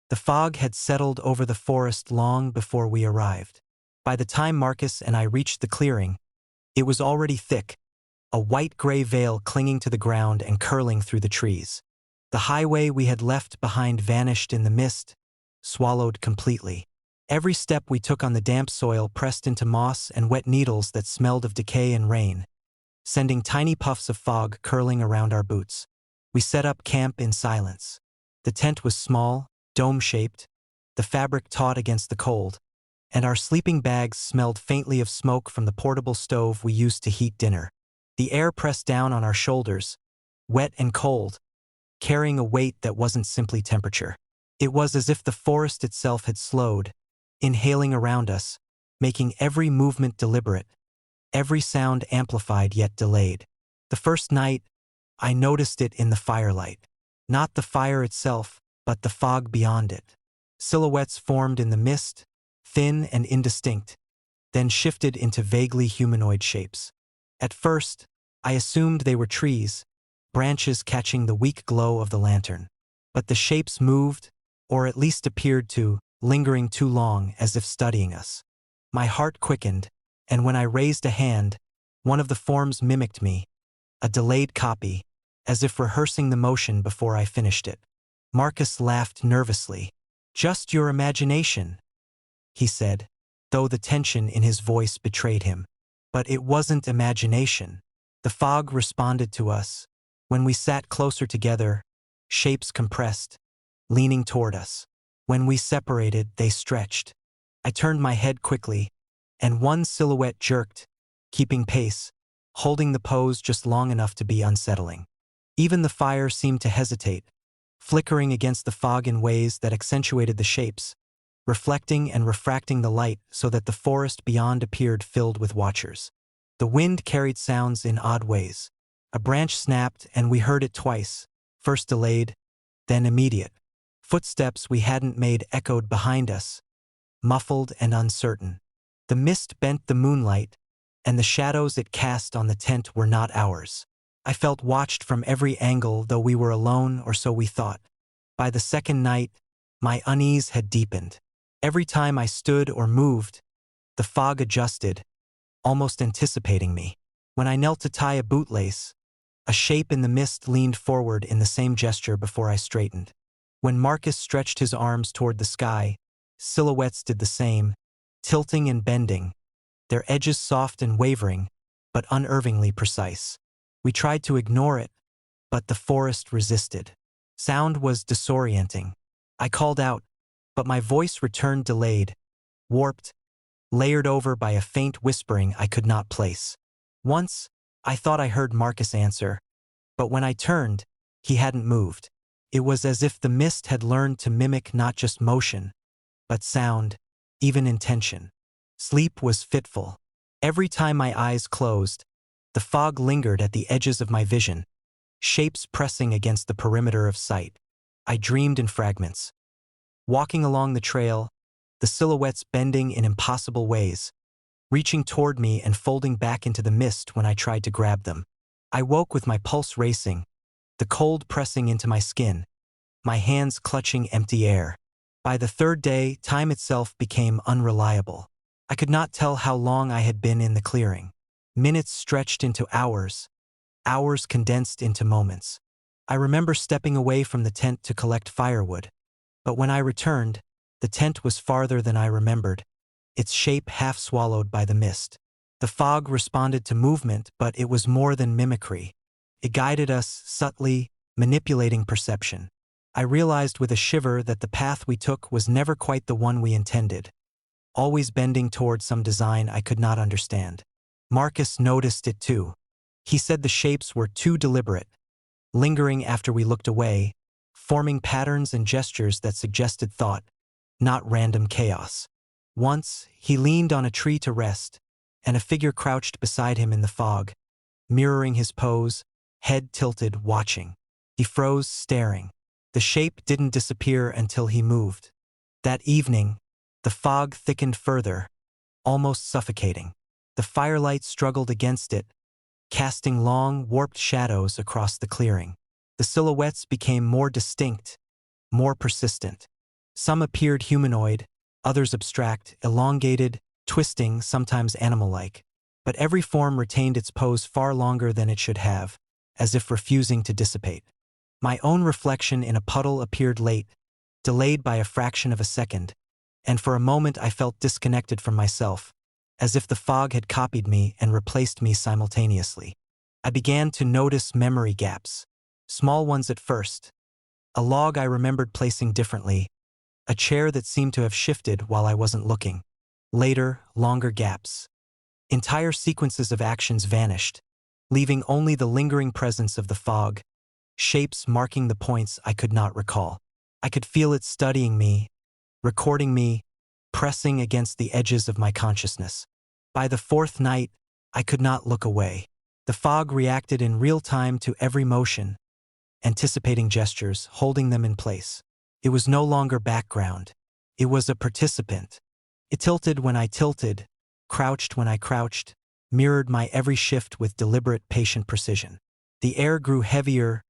The fog had settled over the forest long before we arrived. By the time Marcus and I reached the clearing, it was already thick, a white-gray veil clinging to the ground and curling through the trees. The highway we had left behind vanished in the mist, swallowed completely. Every step we took on the damp soil pressed into moss and wet needles that smelled of decay and rain, sending tiny puffs of fog curling around our boots. We set up camp in silence. The tent was small, dome-shaped, the fabric taut against the cold, and our sleeping bags smelled faintly of smoke from the portable stove we used to heat dinner. The air pressed down on our shoulders, wet and cold, carrying a weight that wasn't simply temperature. It was as if the forest itself had slowed, inhaling around us, making every movement deliberate, every sound amplified yet delayed. The first night, I noticed it in the firelight. Not the fire itself, but the fog beyond it. Silhouettes formed in the mist, thin and indistinct, then shifted into vaguely humanoid shapes. At first, I assumed they were trees, branches catching the weak glow of the lantern. But the shapes moved, or at least appeared to, lingering too long as if studying us. My heart quickened, and when I raised a hand, one of the forms mimicked me, a delayed copy, as if rehearsing the motion before I finished it. Marcus laughed nervously. "Just your imagination," he said, though the tension in his voice betrayed him. But it wasn't imagination. The fog responded to us. When we sat closer together, shapes compressed, leaning toward us. When we separated, they stretched. I turned my head quickly, and one silhouette jerked, keeping pace, holding the pose just long enough to be unsettling. Even the fire seemed to hesitate, flickering against the fog in ways that accentuated the shapes, reflecting and refracting the light so that the forest beyond appeared filled with watchers. The wind carried sounds in odd ways. A branch snapped and we heard it twice, first delayed, then immediate. Footsteps we hadn't made echoed behind us, muffled and uncertain. The mist bent the moonlight, and the shadows it cast on the tent were not ours. I felt watched from every angle, though we were alone, or so we thought. By the second night, my unease had deepened. Every time I stood or moved, the fog adjusted, almost anticipating me. When I knelt to tie a bootlace, a shape in the mist leaned forward in the same gesture before I straightened. When Marcus stretched his arms toward the sky, silhouettes did the same, tilting and bending, their edges soft and wavering, but unervingly precise. We tried to ignore it, but the forest resisted. Sound was disorienting. I called out, but my voice returned delayed, warped, layered over by a faint whispering I could not place. Once, I thought I heard Marcus answer, but when I turned, he hadn't moved. It was as if the mist had learned to mimic not just motion, but sound, even intention. Sleep was fitful. Every time my eyes closed, the fog lingered at the edges of my vision, shapes pressing against the perimeter of sight. I dreamed in fragments. Walking along the trail, the silhouettes bending in impossible ways, reaching toward me and folding back into the mist when I tried to grab them. I woke with my pulse racing, the cold pressing into my skin, my hands clutching empty air. By the third day, time itself became unreliable. I could not tell how long I had been in the clearing. Minutes stretched into hours, hours condensed into moments. I remember stepping away from the tent to collect firewood, but when I returned, the tent was farther than I remembered, its shape half swallowed by the mist. The fog responded to movement, but it was more than mimicry. It guided us subtly, manipulating perception. I realized with a shiver that the path we took was never quite the one we intended, always bending toward some design I could not understand. Marcus noticed it too. He said the shapes were too deliberate, lingering after we looked away, forming patterns and gestures that suggested thought, not random chaos. Once, he leaned on a tree to rest, and a figure crouched beside him in the fog, mirroring his pose, head tilted, watching. He froze, staring. The shape didn't disappear until he moved. That evening, the fog thickened further, almost suffocating. The firelight struggled against it, casting long, warped shadows across the clearing. The silhouettes became more distinct, more persistent. Some appeared humanoid, others abstract, elongated, twisting, sometimes animal-like. But every form retained its pose far longer than it should have, as if refusing to dissipate. My own reflection in a puddle appeared late, delayed by a fraction of a second, and for a moment I felt disconnected from myself, as if the fog had copied me and replaced me simultaneously. I began to notice memory gaps, small ones at first. A log I remembered placing differently, a chair that seemed to have shifted while I wasn't looking. Later, longer gaps. Entire sequences of actions vanished, leaving only the lingering presence of the fog, shapes marking the points I could not recall. I could feel it studying me, recording me, pressing against the edges of my consciousness. By the fourth night, I could not look away. The fog reacted in real time to every motion, anticipating gestures, holding them in place. It was no longer background. It was a participant. It tilted when I tilted, crouched when I crouched, mirrored my every shift with deliberate, patient precision. The air grew heavier,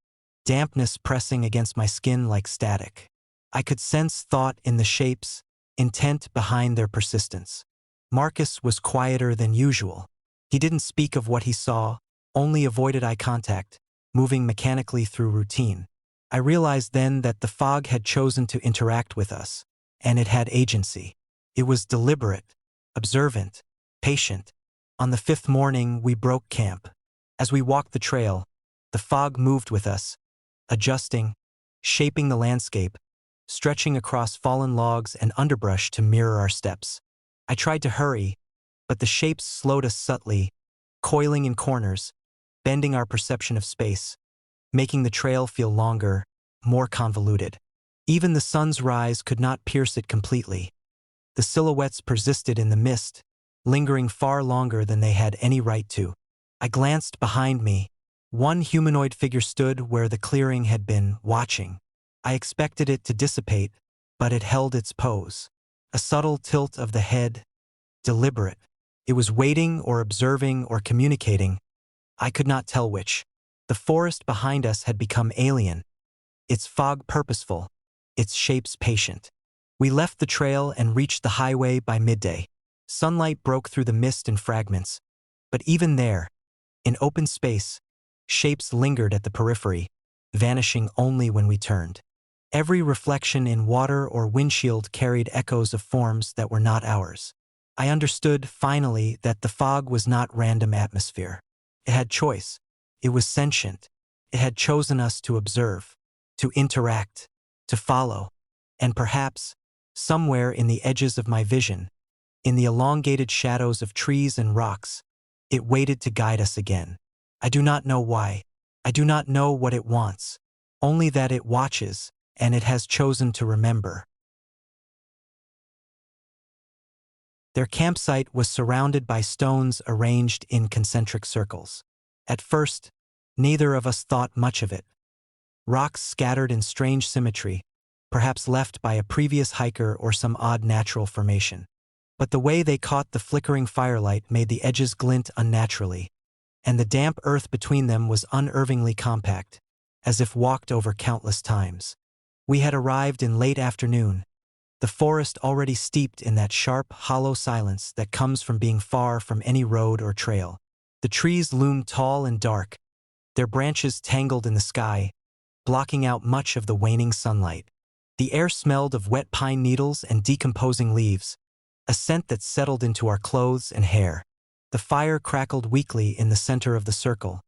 dampness pressing against my skin like static. I could sense thought in the shapes, intent behind their persistence. Marcus was quieter than usual. He didn't speak of what he saw, only avoided eye contact, moving mechanically through routine. I realized then that the fog had chosen to interact with us, and it had agency. It was deliberate, observant, patient. On the fifth morning, we broke camp. As we walked the trail, the fog moved with us, adjusting, shaping the landscape, stretching across fallen logs and underbrush to mirror our steps. I tried to hurry, but the shapes slowed us subtly, coiling in corners, bending our perception of space, making the trail feel longer, more convoluted. Even the sun's rise could not pierce it completely. The silhouettes persisted in the mist, lingering far longer than they had any right to. I glanced behind me. One humanoid figure stood where the clearing had been, watching. I expected it to dissipate, but it held its pose. A subtle tilt of the head, deliberate. It was waiting or observing or communicating. I could not tell which. The forest behind us had become alien, its fog purposeful, its shapes patient. We left the trail and reached the highway by midday. Sunlight broke through the mist in fragments, but even there, in open space, shapes lingered at the periphery, vanishing only when we turned. Every reflection in water or windshield carried echoes of forms that were not ours. I understood, finally, that the fog was not random atmosphere. It had choice. It was sentient. It had chosen us to observe, to interact, to follow, and perhaps, somewhere in the edges of my vision, in the elongated shadows of trees and rocks, it waited to guide us again. I do not know why. I do not know what it wants, only that it watches, and it has chosen to remember. Their campsite was surrounded by stones arranged in concentric circles. At first, neither of us thought much of it. Rocks scattered in strange symmetry, perhaps left by a previous hiker or some odd natural formation. But the way they caught the flickering firelight made the edges glint unnaturally, and the damp earth between them was unervingly compact, as if walked over countless times. We had arrived in late afternoon, the forest already steeped in that sharp, hollow silence that comes from being far from any road or trail. The trees loomed tall and dark, their branches tangled in the sky, blocking out much of the waning sunlight. The air smelled of wet pine needles and decomposing leaves, a scent that settled into our clothes and hair. The fire crackled weakly in the center of the circle,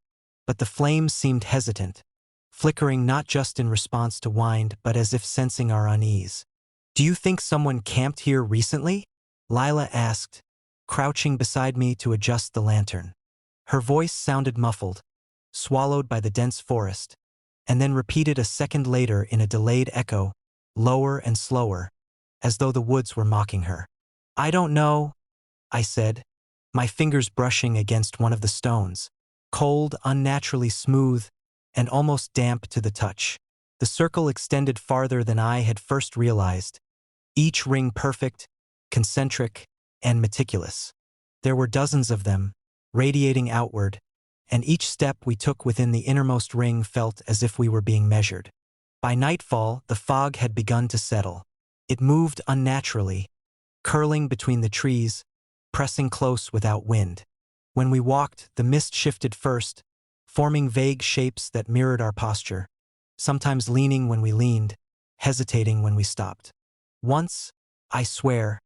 but the flames seemed hesitant, flickering not just in response to wind but as if sensing our unease. "Do you think someone camped here recently?" Lila asked, crouching beside me to adjust the lantern. Her voice sounded muffled, swallowed by the dense forest, and then repeated a second later in a delayed echo, lower and slower, as though the woods were mocking her. "I don't know," I said, my fingers brushing against one of the stones, cold, unnaturally smooth, and almost damp to the touch. The circle extended farther than I had first realized, each ring perfect, concentric, and meticulous. There were dozens of them, radiating outward, and each step we took within the innermost ring felt as if we were being measured. By nightfall, the fog had begun to settle. It moved unnaturally, curling between the trees, pressing close without wind. When we walked, the mist shifted first, forming vague shapes that mirrored our posture, sometimes leaning when we leaned, hesitating when we stopped. Once, I swear,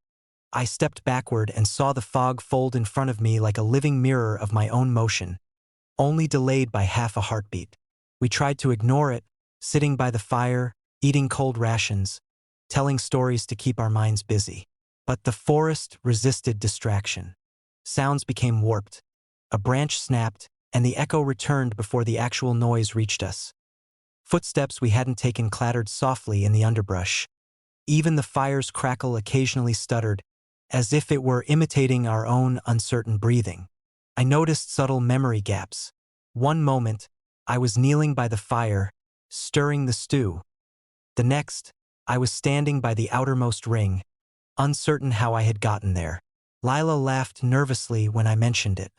I stepped backward and saw the fog fold in front of me like a living mirror of my own motion, only delayed by half a heartbeat. We tried to ignore it, sitting by the fire, eating cold rations, telling stories to keep our minds busy. But the forest resisted distraction. Sounds became warped. A branch snapped, and the echo returned before the actual noise reached us. Footsteps we hadn't taken clattered softly in the underbrush. Even the fire's crackle occasionally stuttered, as if it were imitating our own uncertain breathing. I noticed subtle memory gaps. One moment, I was kneeling by the fire, stirring the stew. The next, I was standing by the outermost ring, uncertain how I had gotten there. Lila laughed nervously when I mentioned it.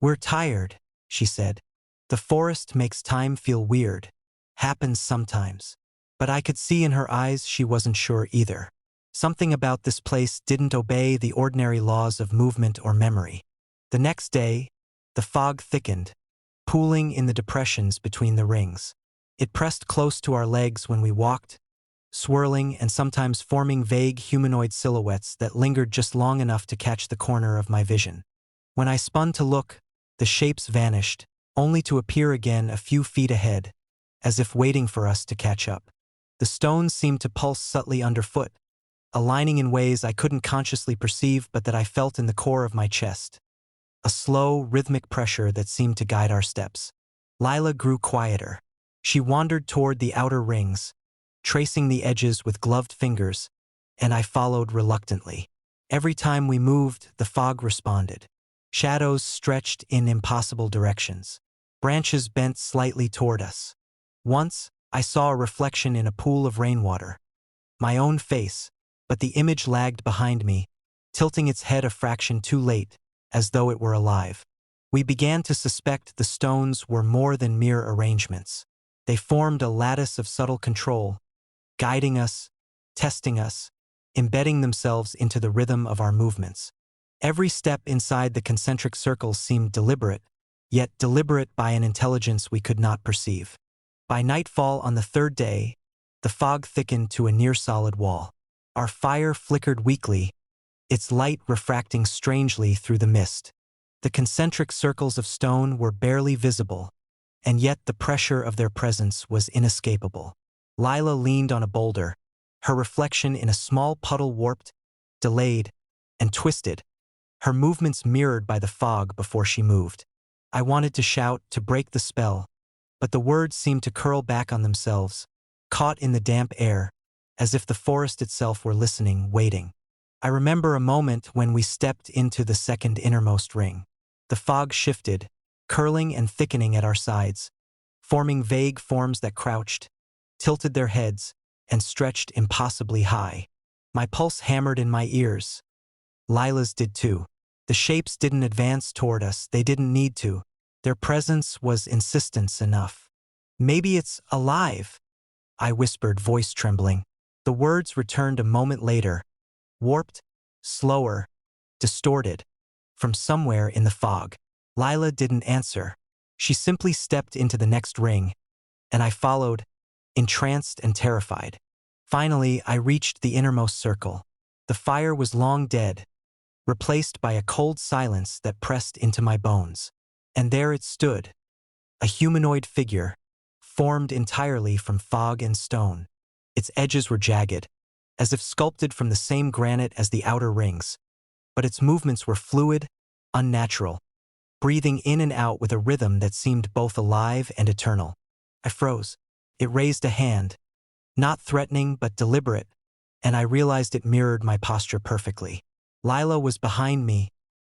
"We're tired," she said. "The forest makes time feel weird. Happens sometimes." But I could see in her eyes she wasn't sure either. Something about this place didn't obey the ordinary laws of movement or memory. The next day, the fog thickened, pooling in the depressions between the rings. It pressed close to our legs when we walked, swirling and sometimes forming vague humanoid silhouettes that lingered just long enough to catch the corner of my vision. When I spun to look, the shapes vanished, only to appear again a few feet ahead, as if waiting for us to catch up. The stones seemed to pulse subtly underfoot, aligning in ways I couldn't consciously perceive but that I felt in the core of my chest. A slow, rhythmic pressure that seemed to guide our steps. Lila grew quieter. She wandered toward the outer rings, tracing the edges with gloved fingers, and I followed reluctantly. Every time we moved, the fog responded. Shadows stretched in impossible directions. Branches bent slightly toward us. Once, I saw a reflection in a pool of rainwater. My own face, but the image lagged behind me, tilting its head a fraction too late, as though it were alive. We began to suspect the stones were more than mere arrangements. They formed a lattice of subtle control, guiding us, testing us, embedding themselves into the rhythm of our movements. Every step inside the concentric circles seemed deliberate, yet deliberate by an intelligence we could not perceive. By nightfall on the third day, the fog thickened to a near-solid wall. Our fire flickered weakly, its light refracting strangely through the mist. The concentric circles of stone were barely visible, and yet the pressure of their presence was inescapable. Lila leaned on a boulder, her reflection in a small puddle warped, delayed, and twisted, her movements mirrored by the fog before she moved. I wanted to shout, to break the spell, but the words seemed to curl back on themselves, caught in the damp air, as if the forest itself were listening, waiting. I remember a moment when we stepped into the second innermost ring. The fog shifted, curling and thickening at our sides, forming vague forms that crouched, tilted their heads, and stretched impossibly high. My pulse hammered in my ears. Lila's did too. The shapes didn't advance toward us, they didn't need to. Their presence was insistence enough. "Maybe it's alive," I whispered, voice trembling. The words returned a moment later, warped, slower, distorted, from somewhere in the fog. Lila didn't answer. She simply stepped into the next ring, and I followed, entranced and terrified. Finally, I reached the innermost circle. The fire was long dead, replaced by a cold silence that pressed into my bones. And there it stood, a humanoid figure, formed entirely from fog and stone. Its edges were jagged, as if sculpted from the same granite as the outer rings, but its movements were fluid, unnatural, breathing in and out with a rhythm that seemed both alive and eternal. I froze. It raised a hand, not threatening but deliberate, and I realized it mirrored my posture perfectly. Lila was behind me,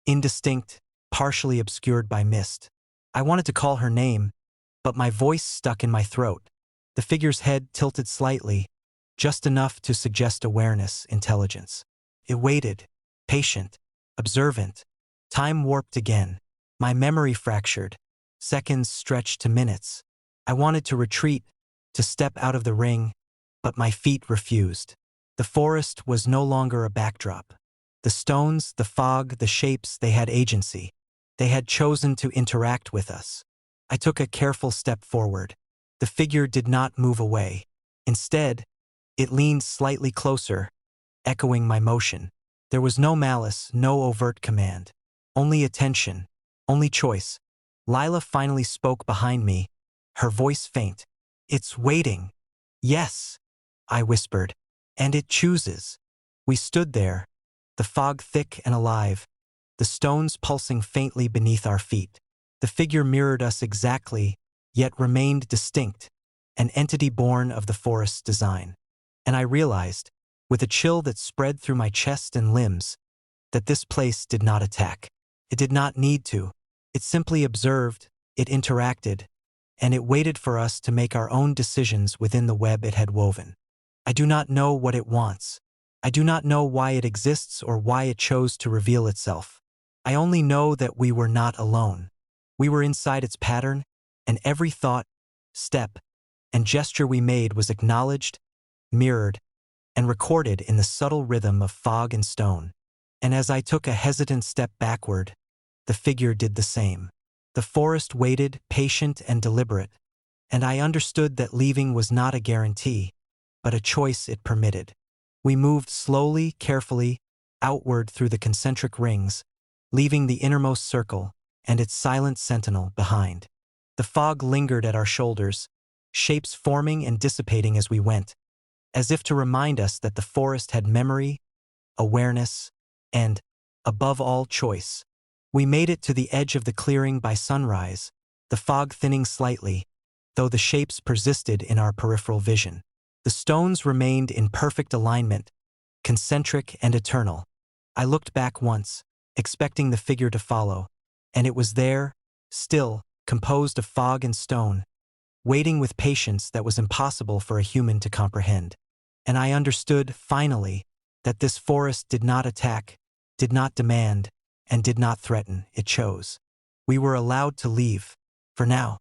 indistinct, partially obscured by mist. I wanted to call her name, but my voice stuck in my throat. The figure's head tilted slightly, just enough to suggest awareness, intelligence. It waited, patient, observant. Time warped again. My memory fractured. Seconds stretched to minutes. I wanted to retreat, to step out of the ring, but my feet refused. The forest was no longer a backdrop. The stones, the fog, the shapes, they had agency. They had chosen to interact with us. I took a careful step forward. The figure did not move away. Instead, it leaned slightly closer, echoing my motion. There was no malice, no overt command. Only attention, only choice. Lila finally spoke behind me, her voice faint. "It's waiting." "Yes," I whispered. "And it chooses." We stood there, the fog thick and alive, the stones pulsing faintly beneath our feet. The figure mirrored us exactly, yet remained distinct, an entity born of the forest's design. And I realized, with a chill that spread through my chest and limbs, that this place did not attack. It did not need to. It simply observed, it interacted, and it waited for us to make our own decisions within the web it had woven. I do not know what it wants. I do not know why it exists or why it chose to reveal itself. I only know that we were not alone. We were inside its pattern, and every thought, step, and gesture we made was acknowledged, mirrored, and recorded in the subtle rhythm of fog and stone. And as I took a hesitant step backward, the figure did the same. The forest waited, patient and deliberate, and I understood that leaving was not a guarantee, but a choice it permitted. We moved slowly, carefully, outward through the concentric rings, leaving the innermost circle and its silent sentinel behind. The fog lingered at our shoulders, shapes forming and dissipating as we went, as if to remind us that the forest had memory, awareness, and, above all, choice. We made it to the edge of the clearing by sunrise, the fog thinning slightly, though the shapes persisted in our peripheral vision. The stones remained in perfect alignment, concentric and eternal. I looked back once, expecting the figure to follow, and it was there, still, composed of fog and stone, waiting with patience that was impossible for a human to comprehend. And I understood, finally, that this forest did not attack, did not demand, and did not threaten. It chose. We were allowed to leave, for now.